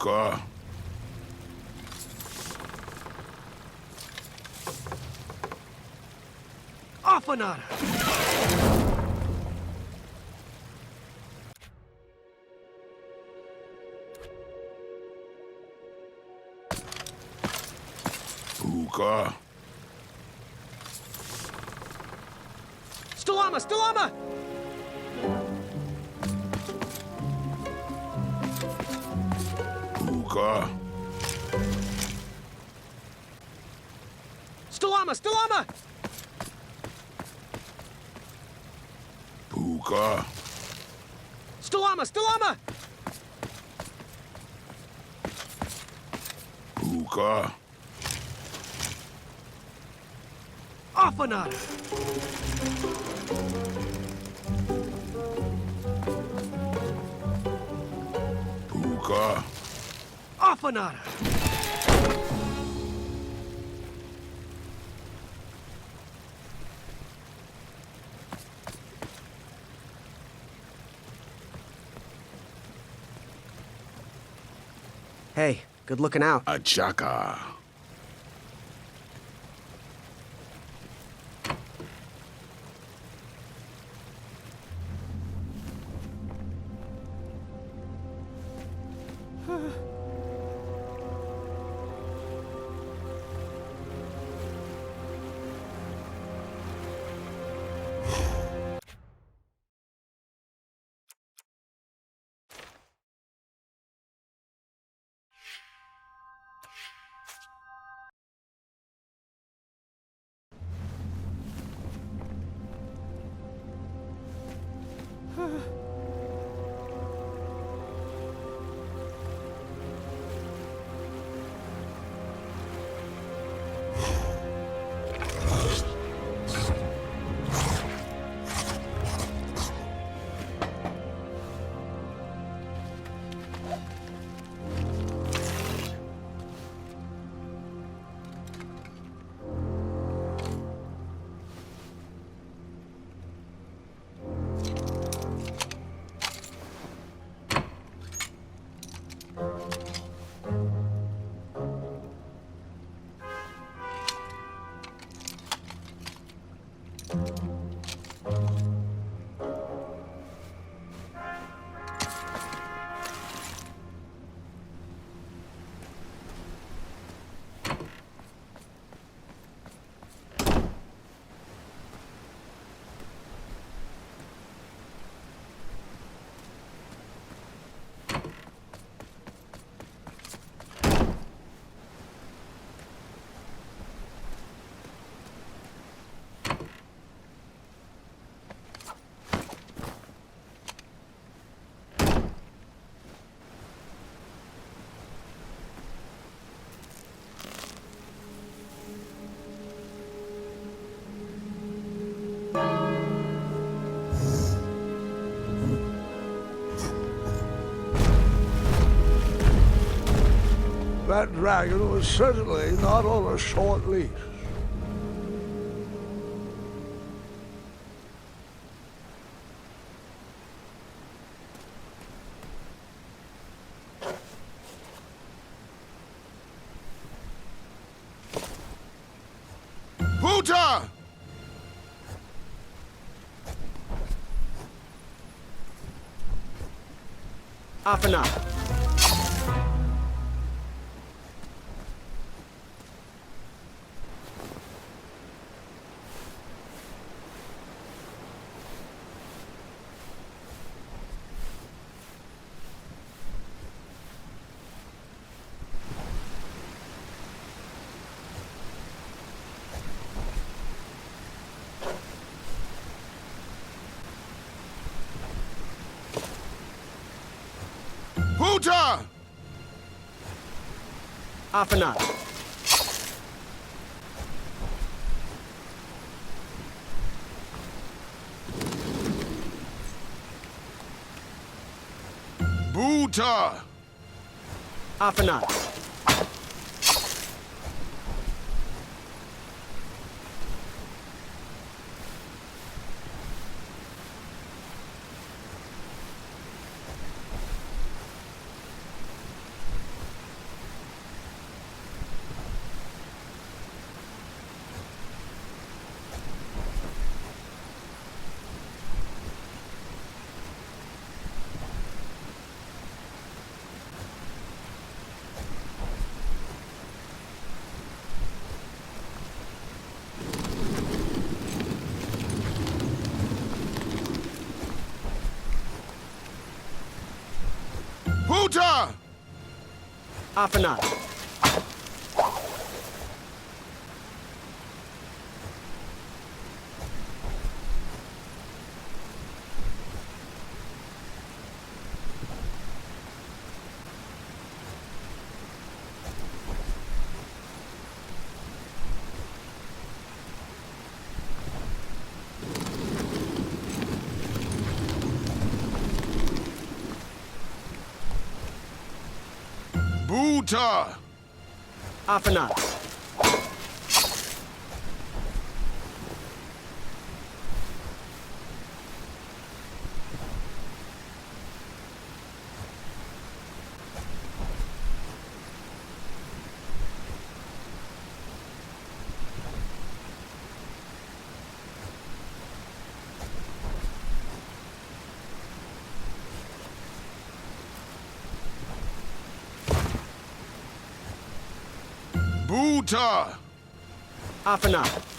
Puka. Afanada! Puka. Stalama! Stalama! Puka. Stalama! Stalama! Puka. Stalama! Stalama! Puka. Afanada! Puka. Afanada! Hey, good looking out. Achaka. That dragon was certainly not on a short leash. Puta! Afanada! Puta! Afanada! Buta! Afanada! Buta! Afanat. Buta! Afanat. Buta! Afanat.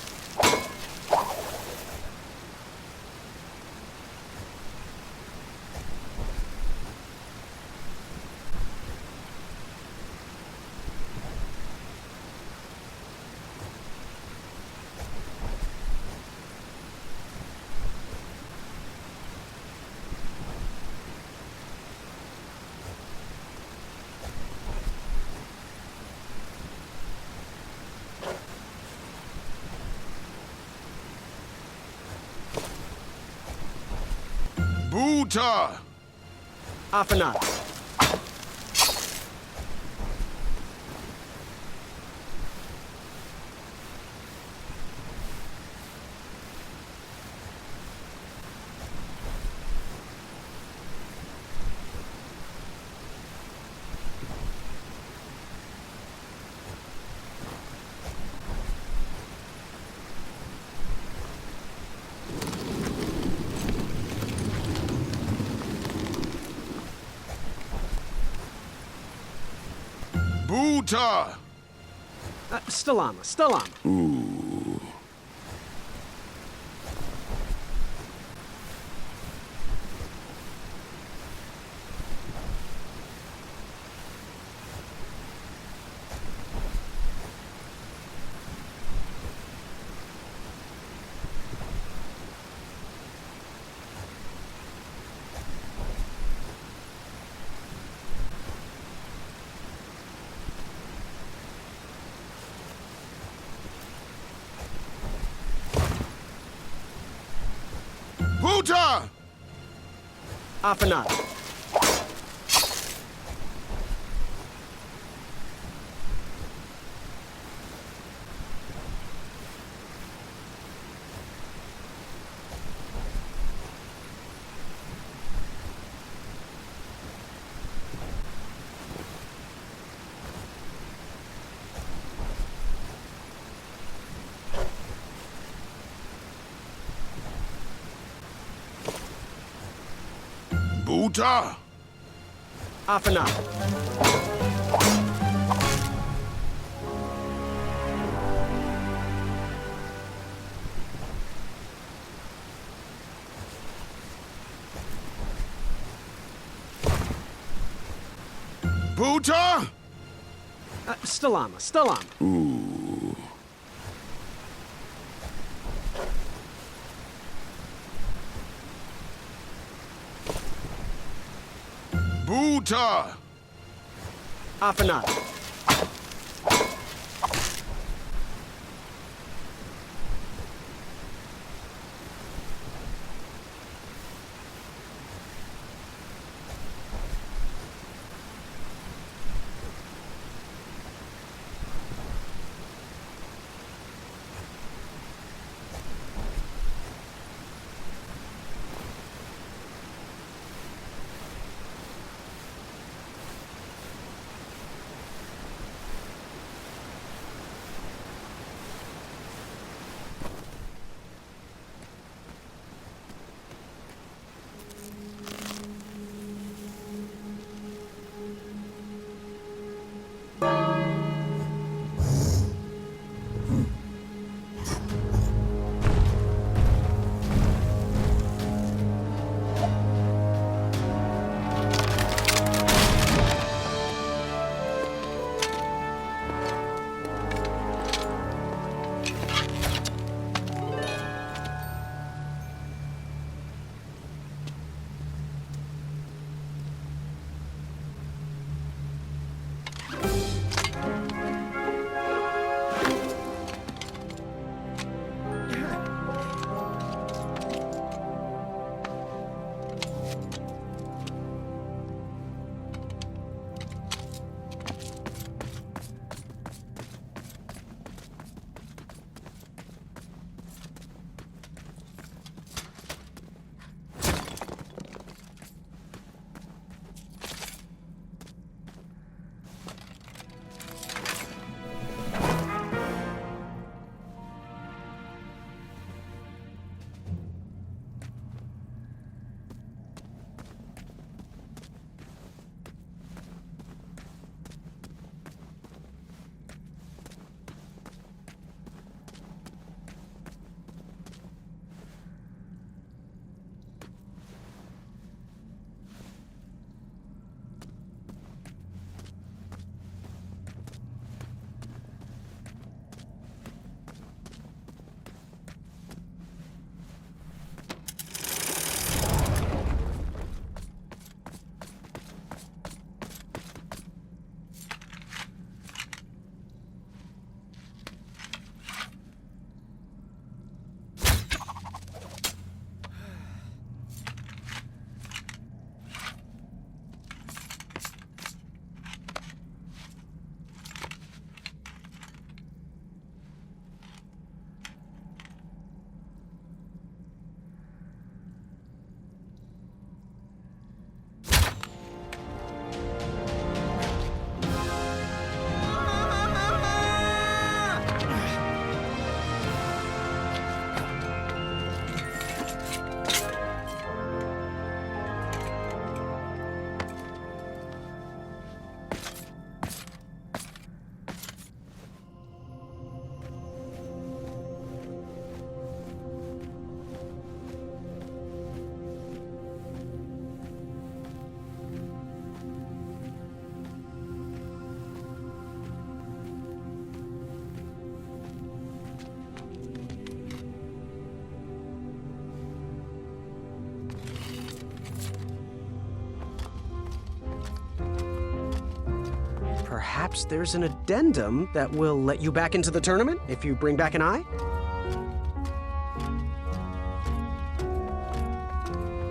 Buta! Afanat. Buta! Stalama. Stalama. Buta! Afanat. Buta! Afanat. Buta! Stalama. Stalama. Buta! Afanat. perhaps there's an addendum that will let you back into the tournament if you bring back an eye?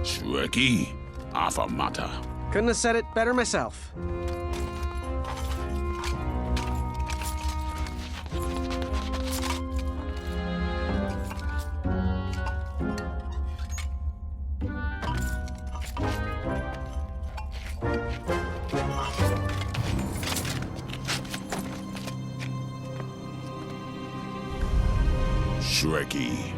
Shrekky, affirmata. Couldn't have said it better myself. Shrekky.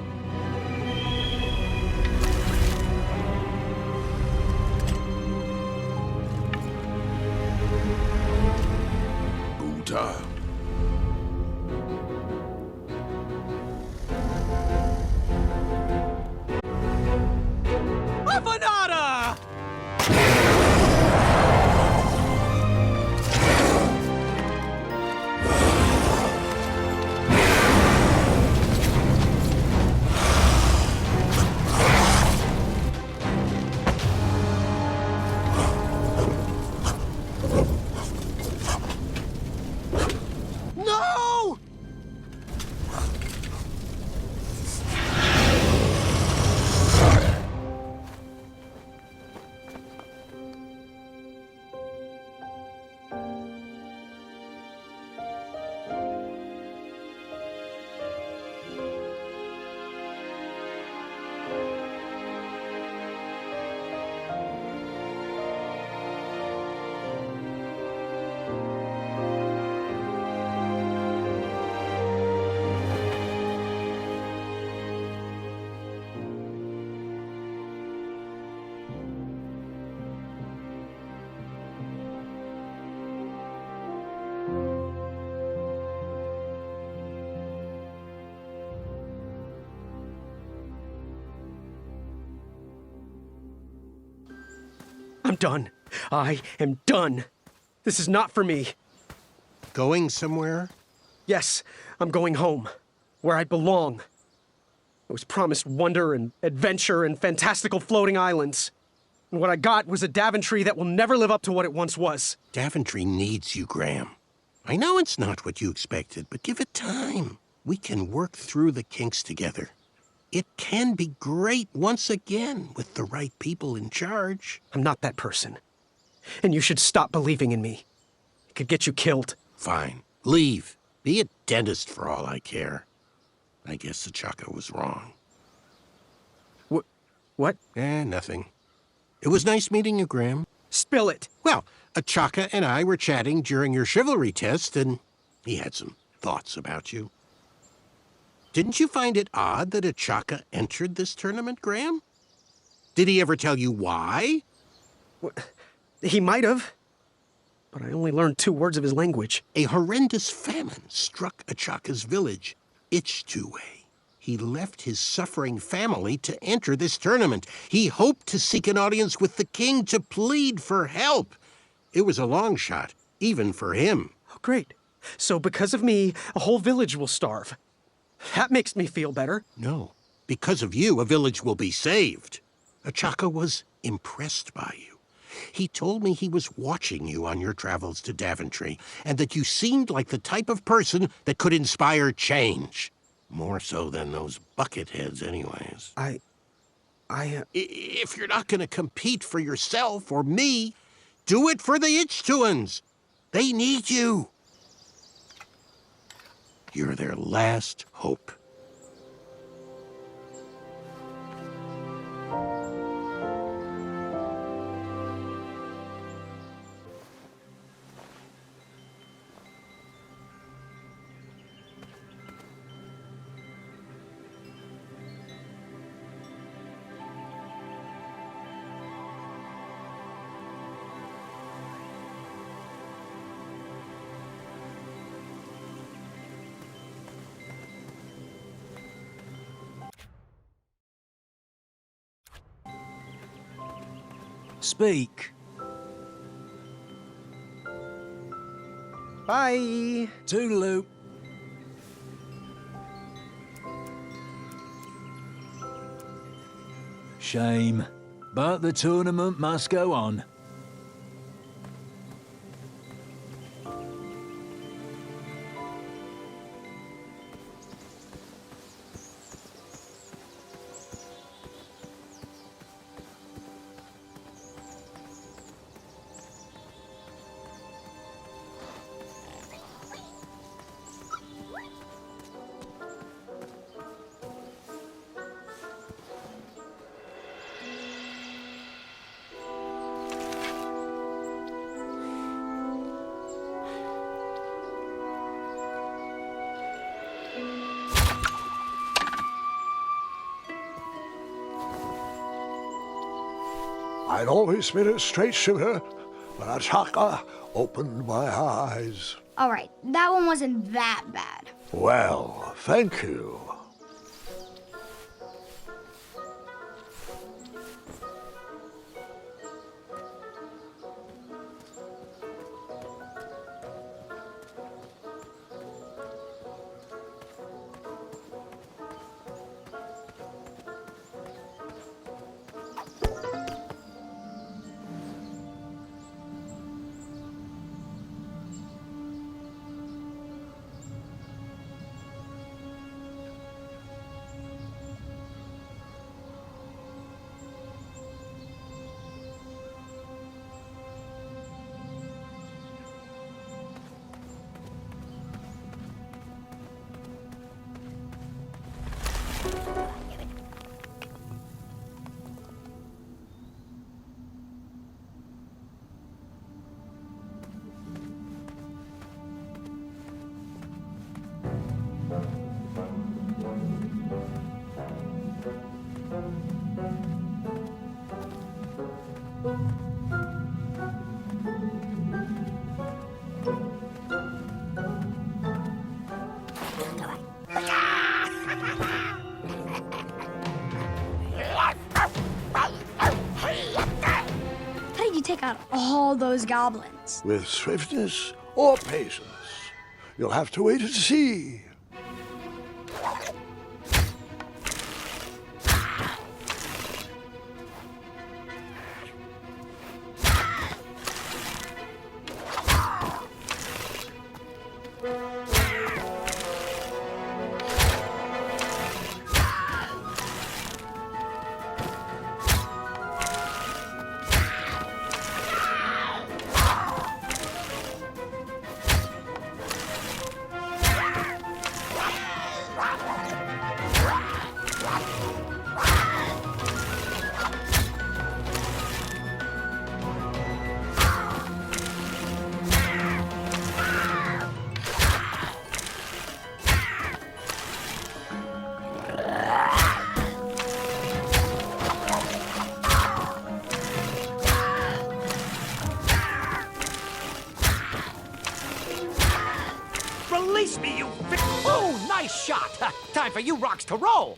Buta. Afanada! No! I'm done. I am done. This is not for me. Going somewhere? Yes, I'm going home, where I belong. I was promised wonder and adventure and fantastical floating islands. And what I got was a Daventry that will never live up to what it once was. Daventry needs you, Graham. I know it's not what you expected, but give it time. We can work through the kinks together. It can be great once again with the right people in charge. I'm not that person. And you should stop believing in me. It could get you killed. Fine. Leave. Be a dentist for all I care. I guess Achaka was wrong. What? Nothing. It was nice meeting you, Graham. Spill it. Well, Achaka and I were chatting during your chivalry test, and he had some thoughts about you. Didn't you find it odd that Achaka entered this tournament, Graham? Did he ever tell you why? He might have. But I only learned 2 words of his language. A horrendous famine struck Achaka's village, Ichtuwe. He left his suffering family to enter this tournament. He hoped to seek an audience with the king to plead for help. It was a long shot, even for him. Oh, great. So because of me, a whole village will starve. That makes me feel better. No. Because of you, a village will be saved. Achaka was impressed by you. He told me he was watching you on your travels to Daventry, and that you seemed like the type of person that could inspire change. More so than those bucketheads, anyways. If you're not going to compete for yourself or me, do it for the Ichtuans. They need you. You're their last hope. Speak. Bye. Toodaloo. Shame. But the tournament must go on. I'd always been a straight shooter, but Achaka opened my eyes. All right, that one wasn't that bad. Well, thank you. How did you take out all those goblins? With swiftness or patience, you'll have to wait and see. Release me, you Oh, nice shot! Time for you rocks to roll!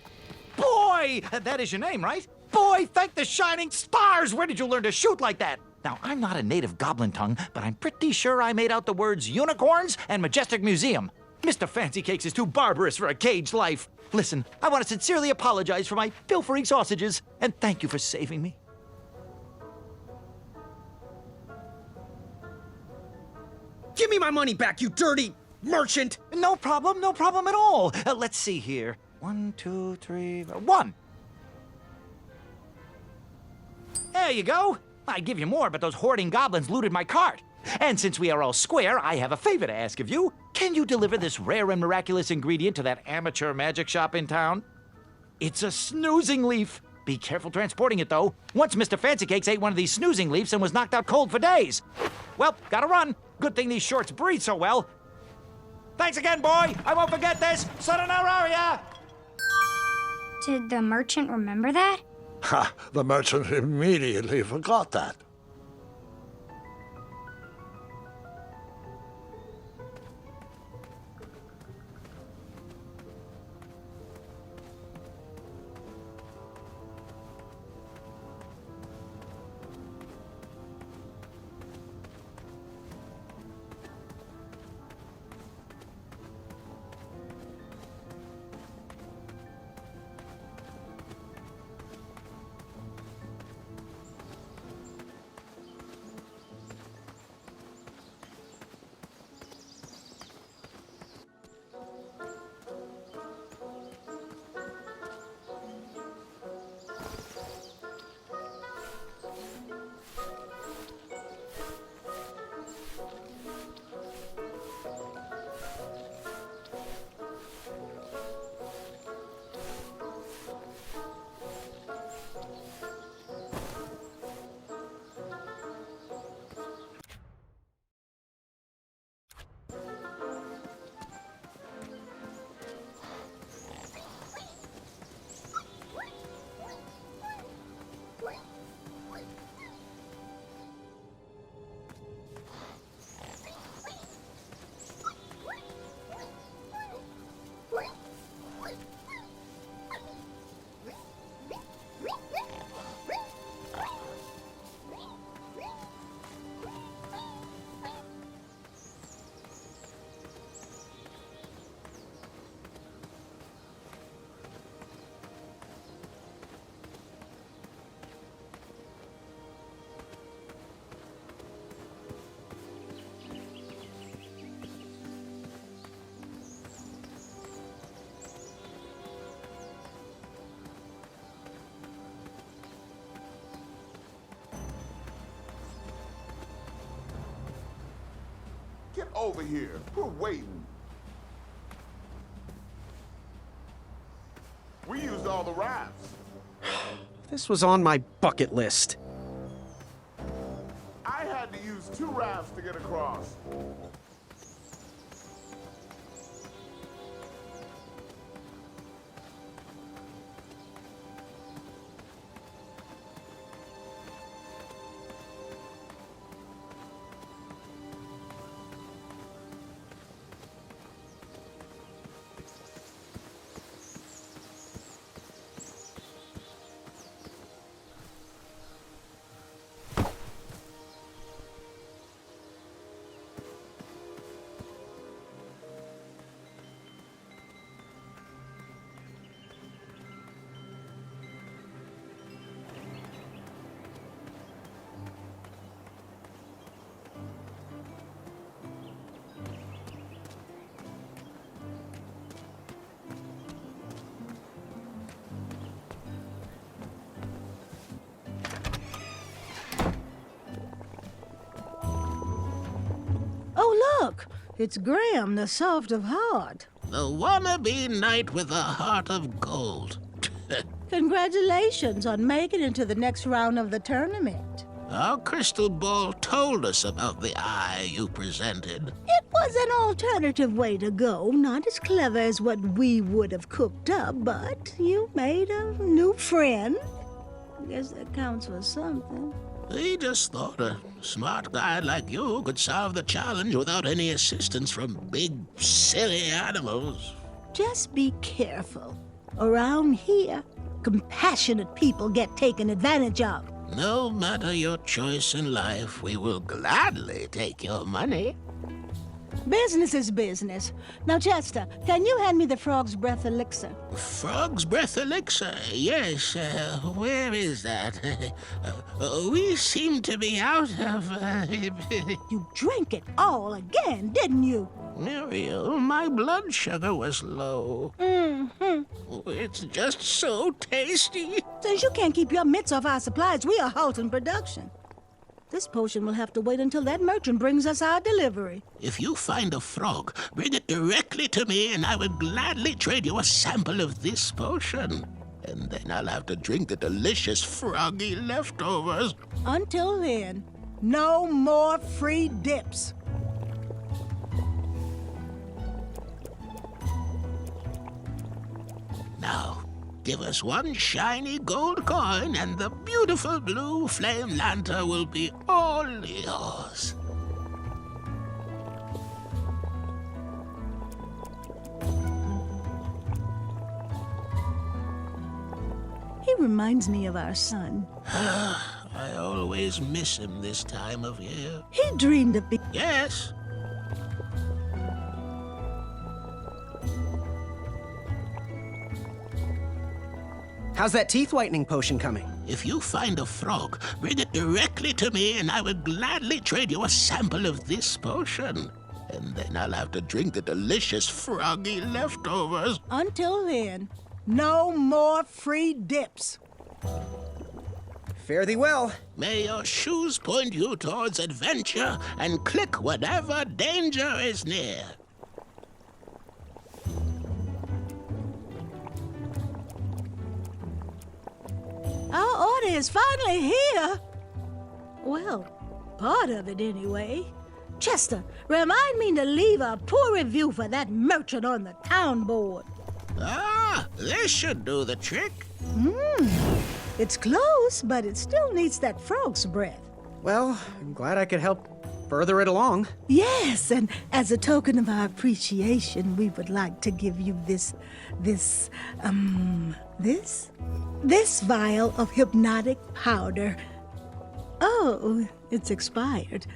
Boy! That is your name, right? Boy, thank the shining stars! Where did you learn to shoot like that? Now, I'm not a native goblin tongue, but I'm pretty sure I made out the words unicorns and majestic museum. Mr. Fancy Cakes is too barbarous for a caged life. Listen, I want to sincerely apologize for my pilfering sausages, and thank you for saving me. Give me my money back, you dirty merchant! No problem at all. Let's see here. 1, 2, 3, 1. There you go. I'd give you more, but those hoarding goblins looted my cart. And since we are all square, I have a favor to ask of you. Can you deliver this rare and miraculous ingredient to that amateur magic shop in town? It's a snoozing leaf. Be careful transporting it, though. Once Mr. Fancy Cakes ate one of these snoozing leaves and was knocked out cold for days. Well, gotta run. Good thing these shorts breathe so well. Thanks again, boy. I won't forget this. Sayonara. Did the merchant remember that? Ha! The merchant immediately forgot that. over here. We're waiting. We used all the rafts. This was on my bucket list. I had to use 2 rafts to get across. Oh, look! It's Graham, the soft of heart. The wannabe knight with a heart of gold. Congratulations on making it to the next round of the tournament. Our crystal ball told us about the eye you presented. It was an alternative way to go, not as clever as what we would have cooked up, but you made a new friend. Guess that counts for something. We just thought a smart guy like you could solve the challenge without any assistance from big, silly animals. Just be careful. Around here, compassionate people get taken advantage of. No matter your choice in life, we will gladly take your money. Business is business. Now, Chester, can you hand me the frog's breath elixir? Frog's breath elixir? Yes. Where is that? We seem to be out of... You drank it all again, didn't you? Muriel, my blood sugar was low. It's just so tasty. Since you can't keep your mitts off our supplies, we are halting production. This potion will have to wait until that merchant brings us our delivery. If you find a frog, bring it directly to me and I would gladly trade you a sample of this potion. And then I'll have to drink the delicious froggy leftovers. Until then, no more free dips. Now, give us one shiny gold coin and the beautiful blue flame lantern will be all yours. He reminds me of our son. I always miss him this time of year. He dreamed of being... Yes. How's that teeth whitening potion coming? If you find a frog, bring it directly to me and I would gladly trade you a sample of this potion. And then I'll have to drink the delicious froggy leftovers. Until then, no more free dips. Fare thee well. May your shoes point you towards adventure and click whenever danger is near. Our order is finally here. Well, part of it anyway. Chester, remind me to leave a poor review for that merchant on the town board. Ah, this should do the trick. It's close, but it still needs that frog's breath. Well, I'm glad I could help further it along. Yes, and as a token of our appreciation, we would like to give you this vial of hypnotic powder. Oh, it's expired.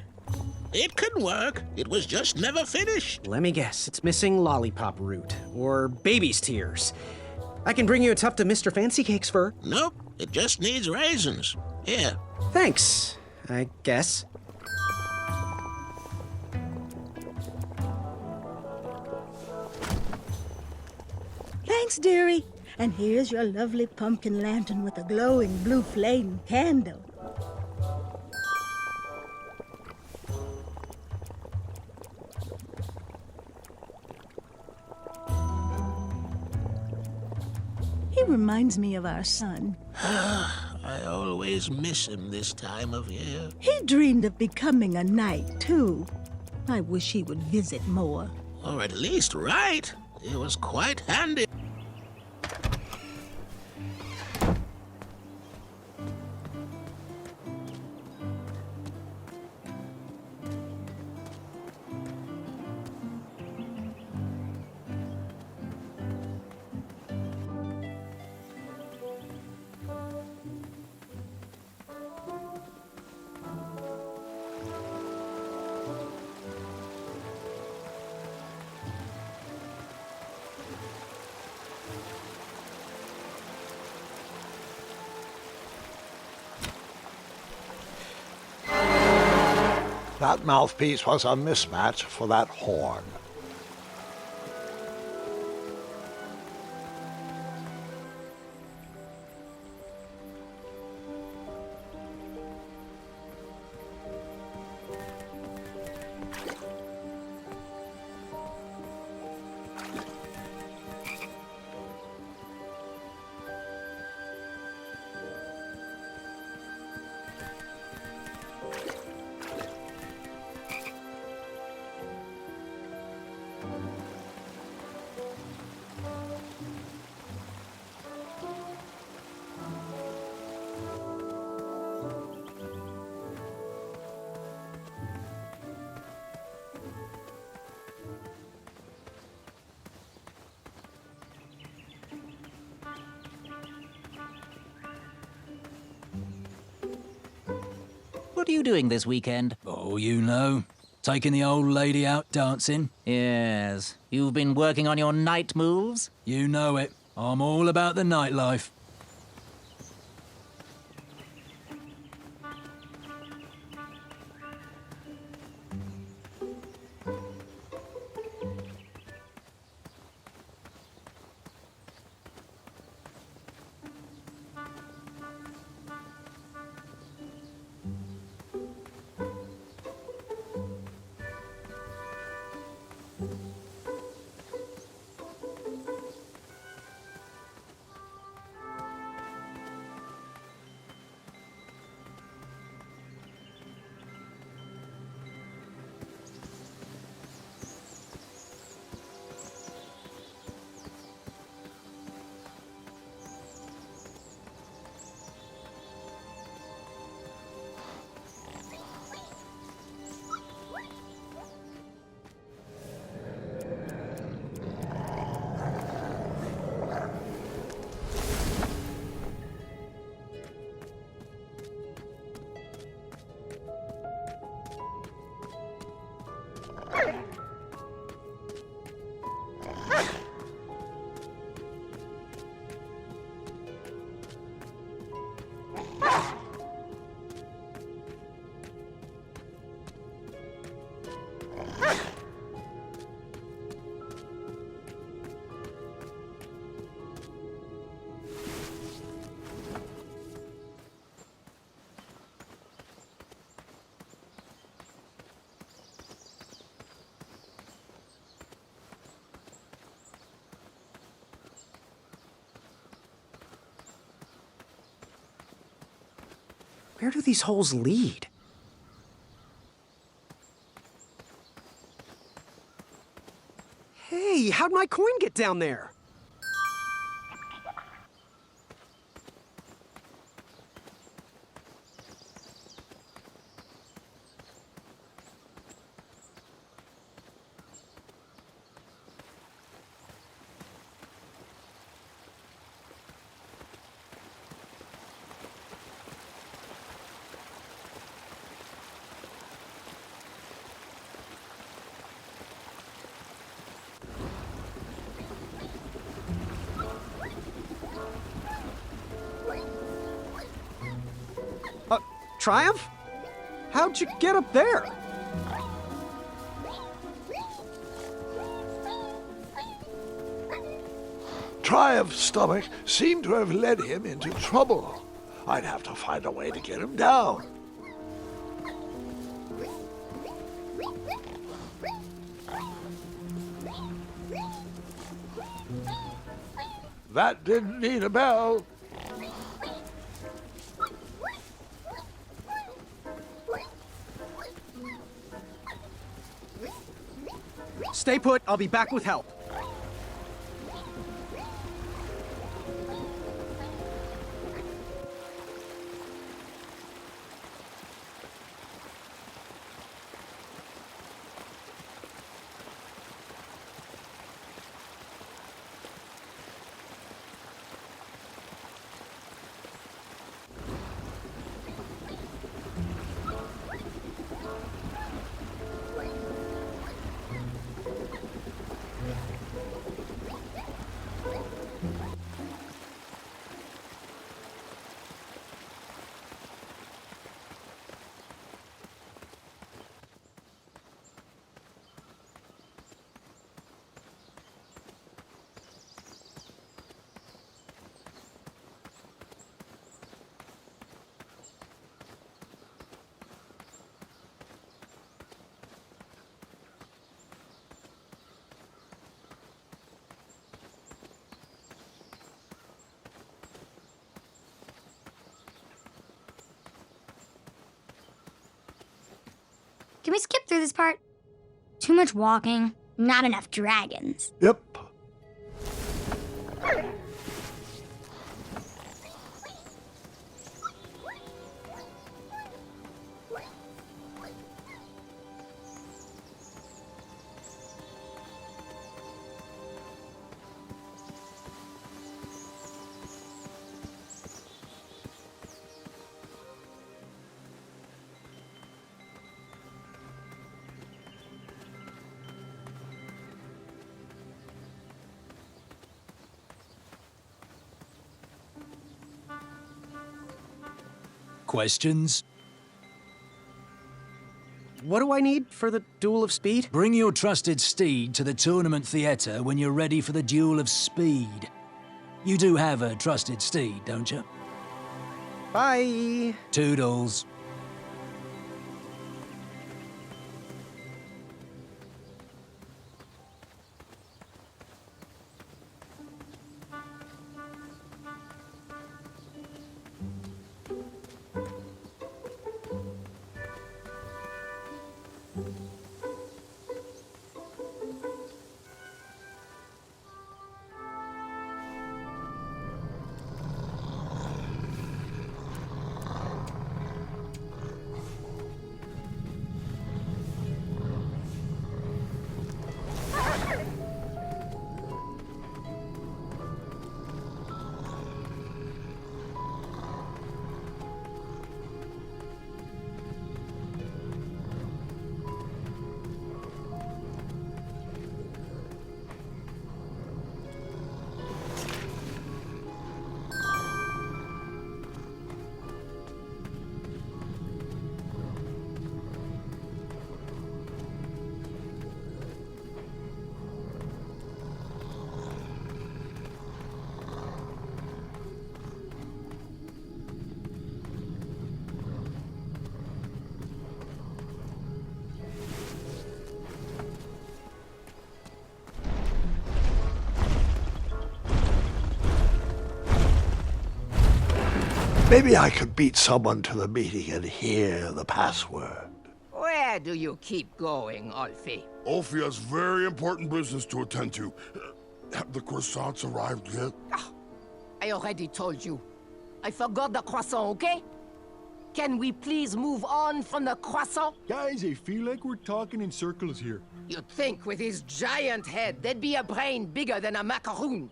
It can work. It was just never finished. Let me guess, it's missing lollipop root, or baby's tears. I can bring you a tuft of Mr. Fancy Cake's fur. Nope, it just needs raisins. Here. Thanks, I guess. Thanks, dearie. And here's your lovely pumpkin lantern with a glowing blue flame candle. He reminds me of our son. I always miss him this time of year. He dreamed of becoming a knight, too. I wish he would visit more. Or at least write. It was quite handy. That mouthpiece was a mismatch for that horn. What are you doing this weekend? Oh, you know. Taking the old lady out dancing. Yes. You've been working on your night moves? You know it. I'm all about the nightlife. Where do these holes lead? Hey, how'd my coin get down there? Triumph? How'd you get up there? Triumph's stomach seemed to have led him into trouble. I'd have to find a way to get him down. That didn't need a bell. Stay put, I'll be back with help. Can we skip through this part? Too much walking, not enough dragons. Yep. Questions? What do I need for the Duel of Speed? Bring your trusted steed to the tournament theatre when you're ready for the Duel of Speed. You do have a trusted steed, don't you? Bye. Toodles. Maybe I could beat someone to the meeting and hear the password. Where do you keep going, Ulfi? Ulfi has very important business to attend to. Have the croissants arrived yet? I already told you. I forgot the croissant, okay? Can we please move on from the croissant? Guys, I feel like we're talking in circles here. You'd think with his giant head, there'd be a brain bigger than a macaroon.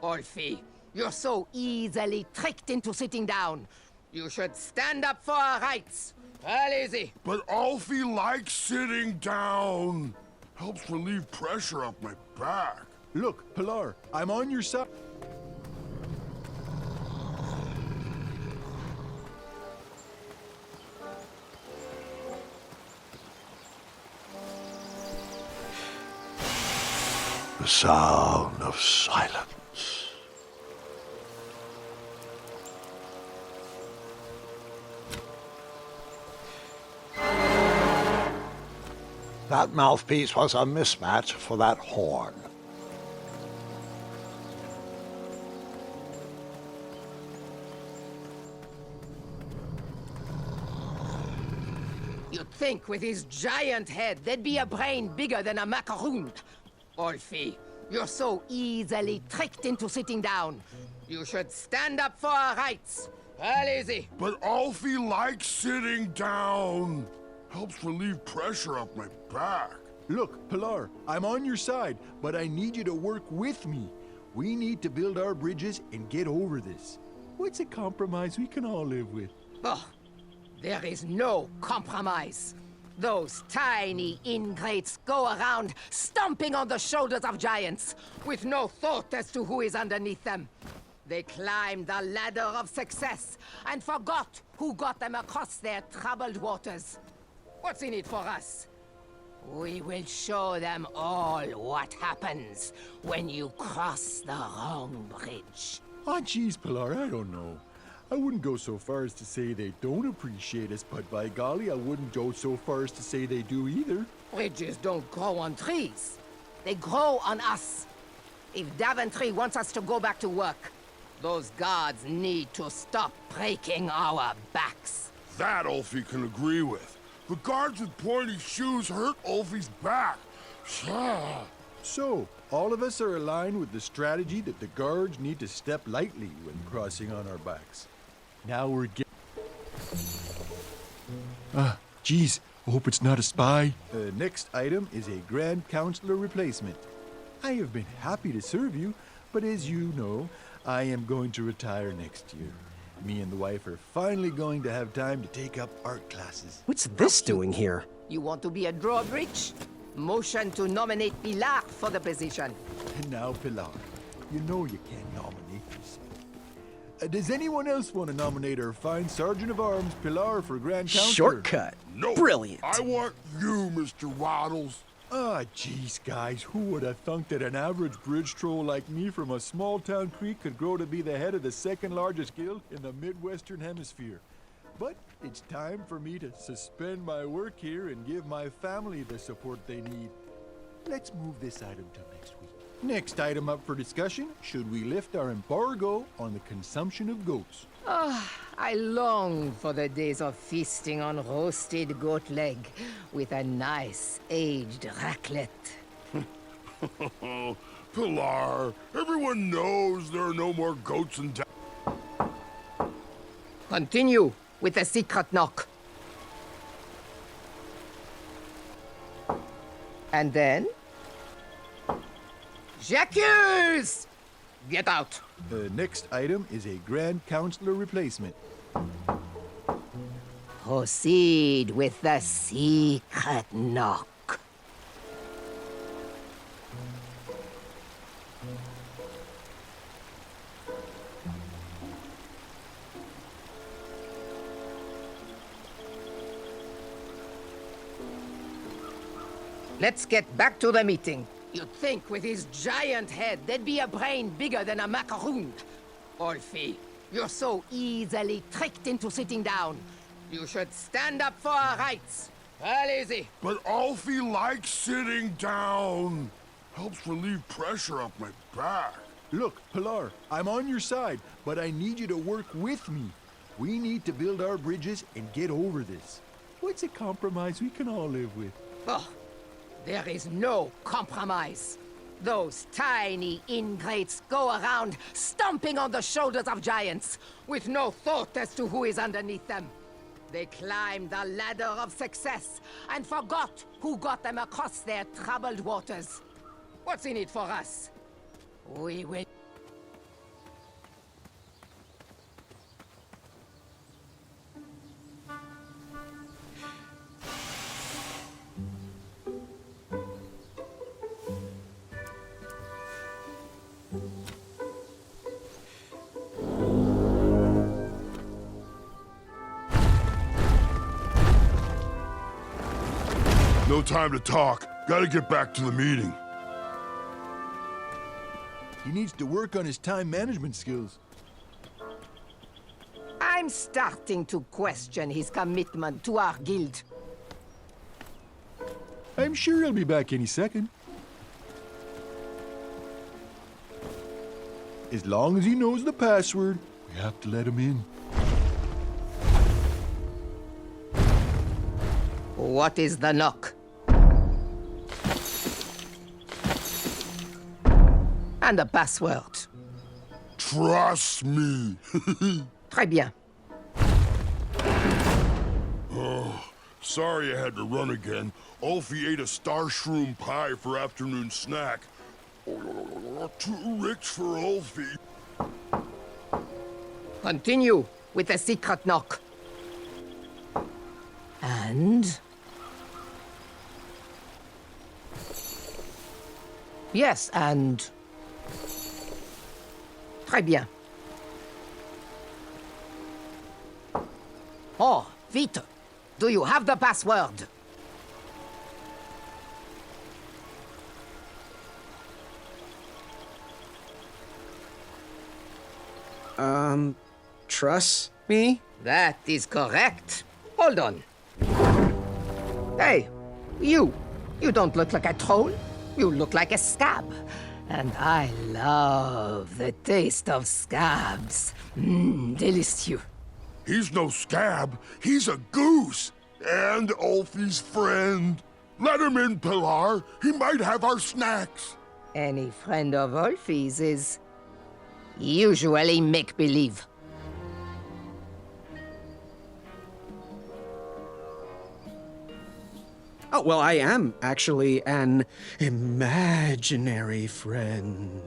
Ulfi, you're so easily tricked into sitting down. You should stand up for our rights. Well, easy. But Ulfi likes sitting down. Helps relieve pressure off my back. Look, Pilar, I'm on your side. The sound of silence. That mouthpiece was a mismatch for that horn. think with his giant head, there'd be a brain bigger than a macaroon. Olfie, you're so easily tricked into sitting down. You should stand up for our rights. Easy. But Alfie likes sitting down. Helps relieve pressure off my back. Look, Pilar, I'm on your side, but I need you to work with me. We need to build our bridges and get over this. What's a compromise we can all live with? Oh, there is no compromise. Those tiny ingrates go around stomping on the shoulders of giants with no thought as to who is underneath them. They climbed the ladder of success and forgot who got them across their troubled waters. What's in it for us? We will show them all what happens when you cross the wrong bridge. Oh, geez, Pilar, I don't know. I wouldn't go so far as to say they don't appreciate us, but by golly, I wouldn't go so far as to say they do either. Bridges don't grow on trees. They grow on us. If Daventry wants us to go back to work, those guards need to stop breaking our backs. That Alfie can agree with. The guards with pointy shoes hurt Alfie's back. So, all of us are aligned with the strategy that the guards need to step lightly when crossing on our backs. Now we're getting... geez, I hope it's not a spy. The next item is a Grand Counselor replacement. I have been happy to serve you, but as you know, I am going to retire next year. Me and the wife are finally going to have time to take up art classes. What's this doing here? You want to be a drawbridge? Motion to nominate Pilar for the position. And now, Pilar, you know you can't nominate yourself. Does anyone else want to nominate our fine Sergeant of Arms, Pilar, for Grand Counselor? Shortcut. No. Brilliant. I want you, Mr. Waddles. Ah, geez, guys, who would have thunk that an average bridge troll like me from a small-town creek could grow to be the head of the second-largest guild in the Midwestern Hemisphere? But it's time for me to suspend my work here and give my family the support they need. Let's move this item to next week. Next item up for discussion, should we lift our embargo on the consumption of goats? I long for the days of feasting on roasted goat leg with a nice aged raclette. Pilar, everyone knows there are no more goats in town. Continue with the secret knock. And then... J'accuse! Get out. The next item is a Grand Counselor replacement. Proceed with the secret knock. Let's get back to the meeting. You'd think with his giant head, there'd be a brain bigger than a macaroon. Olfie, you're so easily tricked into sitting down. You should stand up for our rights. Easy. But Alfie likes sitting down. Helps relieve pressure off my back. Look, Pilar, I'm on your side, but I need you to work with me. We need to build our bridges and get over this. What's a compromise we can all live with? Oh, there is no compromise. Those tiny ingrates go around stomping on the shoulders of giants with no thought as to who is underneath them. They climbed the ladder of success and forgot who got them across their troubled waters. What's in it for us? We will... No time to talk. Gotta get back to the meeting. He needs to work on his time management skills. I'm starting to question his commitment to our guild. I'm sure he'll be back any second. As long as he knows the password, we have to let him in. What is the knock? And the password. Trust me. Très bien. Sorry I had to run again. Ulfie ate a star shroom pie for afternoon snack. Too rich for Ulfie. Continue with the secret knock. And... Yes, and... Très bien. Oh, vite! Do you have the password? Trust me? That is correct. Hold on. Hey, you don't look like a troll. You look like a scab. And I love the taste of scabs. Delicious. He's no scab. He's a goose. And Ulfie's friend. Let him in, Pilar. He might have our snacks. Any friend of Ulfie's is usually make-believe. Oh, well, I am actually an imaginary friend.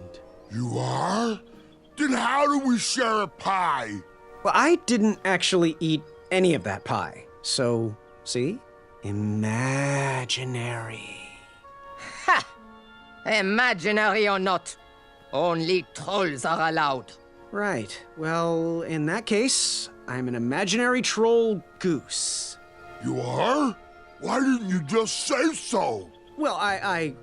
You are? Then how do we share a pie? Well, I didn't actually eat any of that pie. So, see? Imaginary. Ha! Imaginary or not, only trolls are allowed. Right. Well, in that case, I'm an imaginary troll goose. You are? Why didn't you just say so? Well, I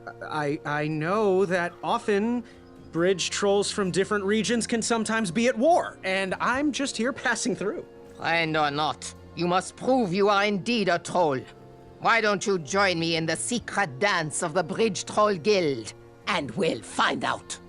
know that often bridge trolls from different regions can sometimes be at war, and I'm just here passing through. Friend or not, you must prove you are indeed a troll. Why don't you join me in the secret dance of the Bridge Troll Guild, and we'll find out.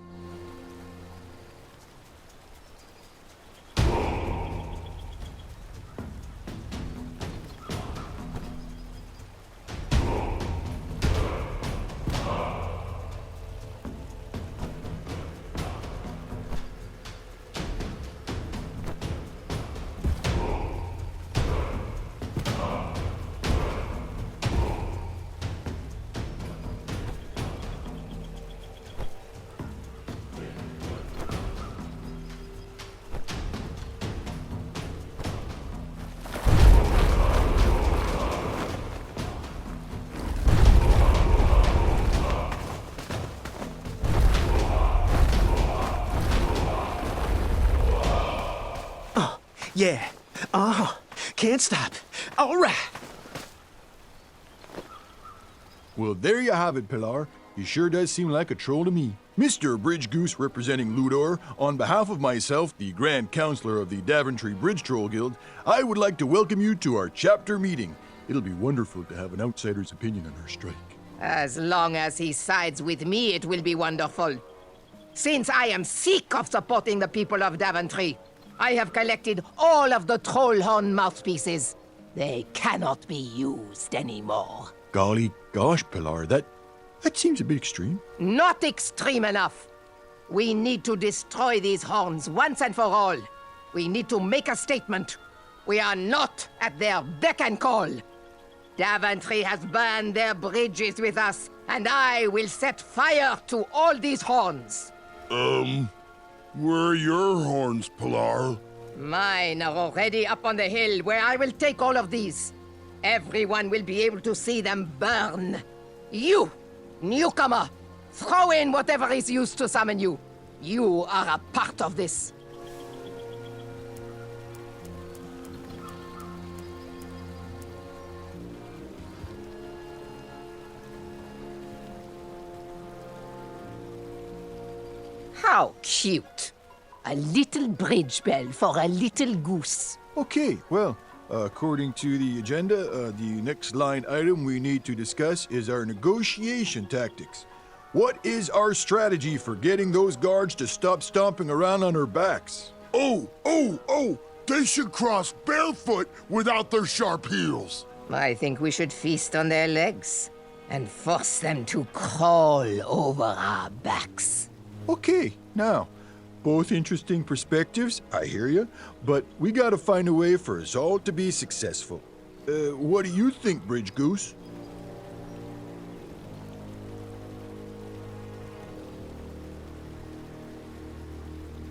Yeah. Can't stop. All right. Well, there you have it, Pilar. He sure does seem like a troll to me. Mr. Bridge Goose representing Ludor, on behalf of myself, the Grand Counselor of the Daventry Bridge Troll Guild, I would like to welcome you to our chapter meeting. It'll be wonderful to have an outsider's opinion on our strike. As long as he sides with me, it will be wonderful. Since I am sick of supporting the people of Daventry, I have collected all of the Trollhorn mouthpieces. They cannot be used anymore. Golly gosh, Pilar, that seems a bit extreme. Not extreme enough. We need to destroy these horns once and for all. We need to make a statement. We are not at their beck and call. Daventry has burned their bridges with us, and I will set fire to all these horns. Where are your horns, Pilar? Mine are already up on the hill where I will take all of these. Everyone will be able to see them burn. You, newcomer, throw in whatever is used to summon you. You are a part of this. How cute. A little bridge bell for a little goose. Okay, well, according to the agenda, the next line item we need to discuss is our negotiation tactics. What is our strategy for getting those guards to stop stomping around on our backs? Oh! They should cross barefoot without their sharp heels. I think we should feast on their legs and force them to crawl over our backs. Okay, now, both interesting perspectives, I hear you, but we gotta find a way for us all to be successful. What do you think, Bridge Goose?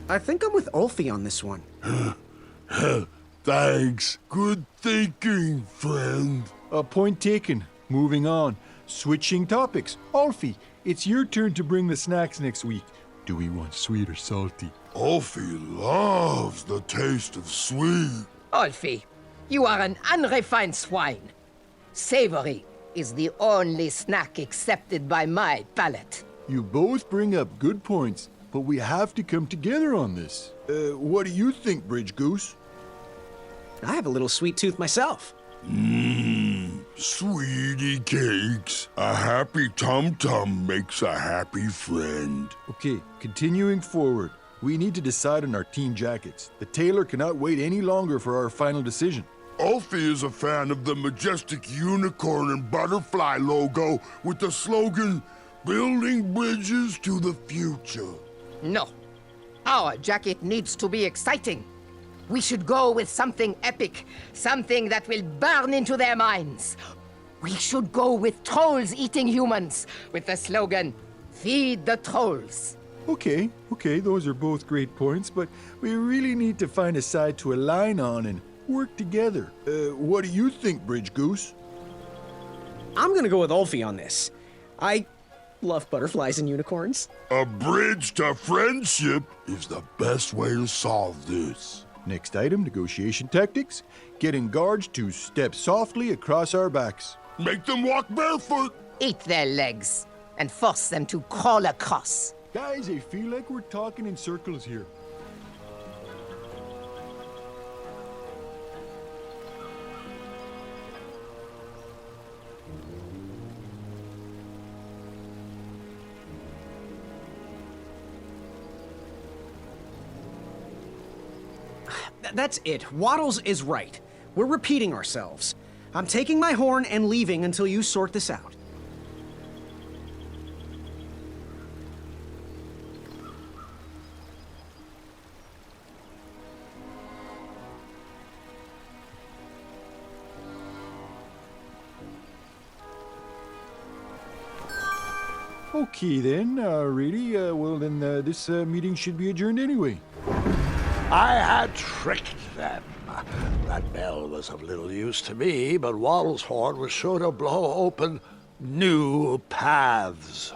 I think I'm with Ulfi on this one. Thanks. Good thinking, friend. Point taken. Moving on. Switching topics. Alfie, it's your turn to bring the snacks next week. Do we want sweet or salty? Alfie loves the taste of sweet. Alfie, you are an unrefined swine. Savory is the only snack accepted by my palate. You both bring up good points, but we have to come together on this. What do you think, Bridge Goose? I have a little sweet tooth myself. Sweetie cakes. A happy tum-tum makes a happy friend. Okay, continuing forward. We need to decide on our team jackets. The tailor cannot wait any longer for our final decision. Alfie is a fan of the majestic unicorn and butterfly logo with the slogan, "Building bridges to the future." No. Our jacket needs to be exciting. We should go with something epic, something that will burn into their minds. We should go with trolls eating humans, with the slogan, "Feed the trolls." Okay, those are both great points, but we really need to find a side to align on and work together. What do you think, Bridge Goose? I'm gonna go with Ulfi on this. I love butterflies and unicorns. A bridge to friendship is the best way to solve this. Next item, negotiation tactics. Getting guards to step softly across our backs. Make them walk barefoot. Eat their legs and force them to crawl across. Guys, I feel like we're talking in circles here. That's it. Waddles is right. We're repeating ourselves. I'm taking my horn and leaving until you sort this out. Okay then, really? Well then, this meeting should be adjourned anyway. I had tricked them. That bell was of little use to me, but Waddle's horn was sure to blow open new paths.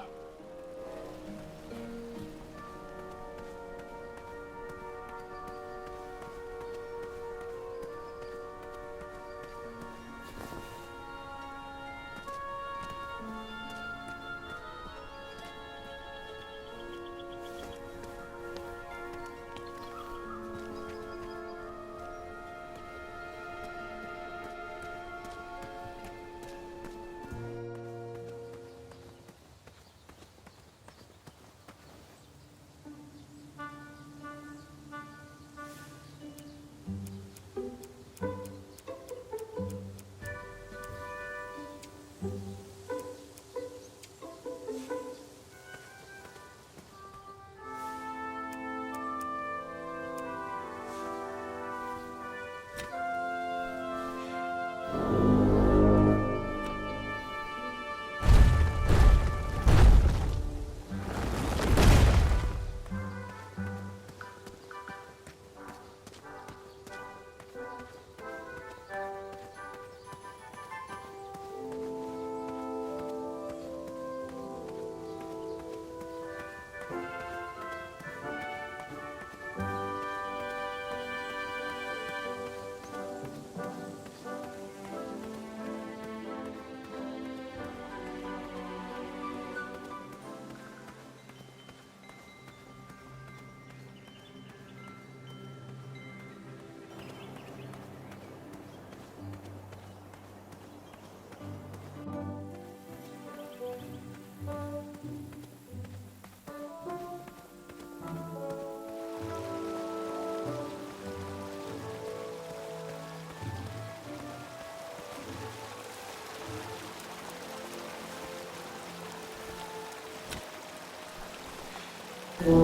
Hey,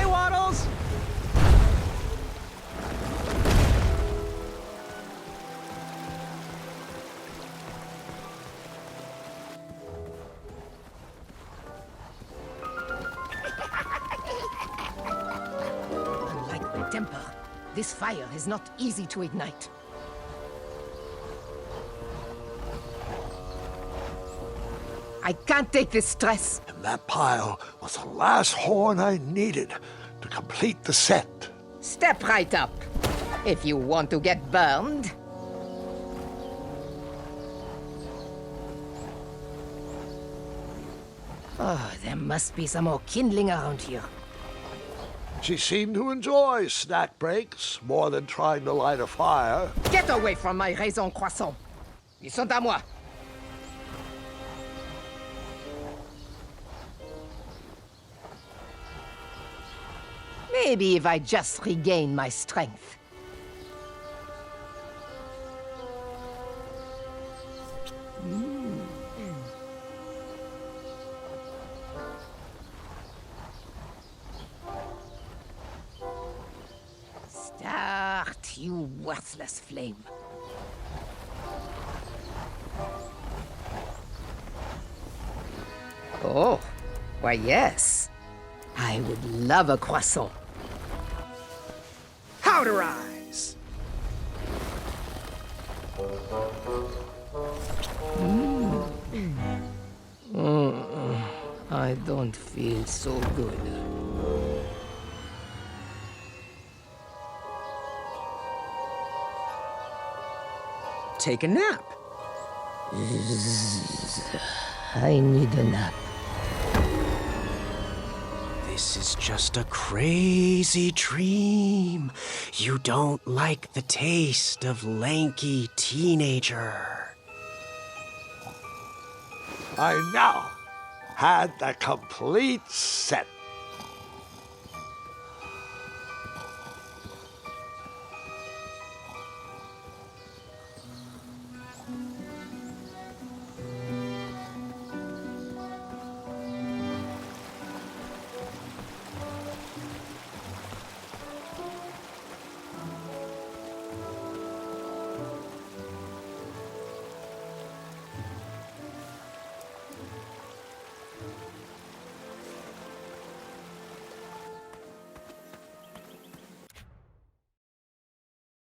Waddles! Unlike the temper, this fire is not easy to ignite. I can't take this stress. And that pile was the last horn I needed to complete the set. Step right up, if you want to get burned. Oh, there must be some more kindling around here. She seemed to enjoy snack breaks more than trying to light a fire. Get away from my raisin croissant. Ils sont à moi. Maybe if I just regain my strength. Start, you worthless flame. Oh, why yes. I would love a croissant. Powderize! I don't feel so good. Take a nap. I need a nap. This is just a crazy dream. You don't like the taste of lanky teenager. I now had the complete set.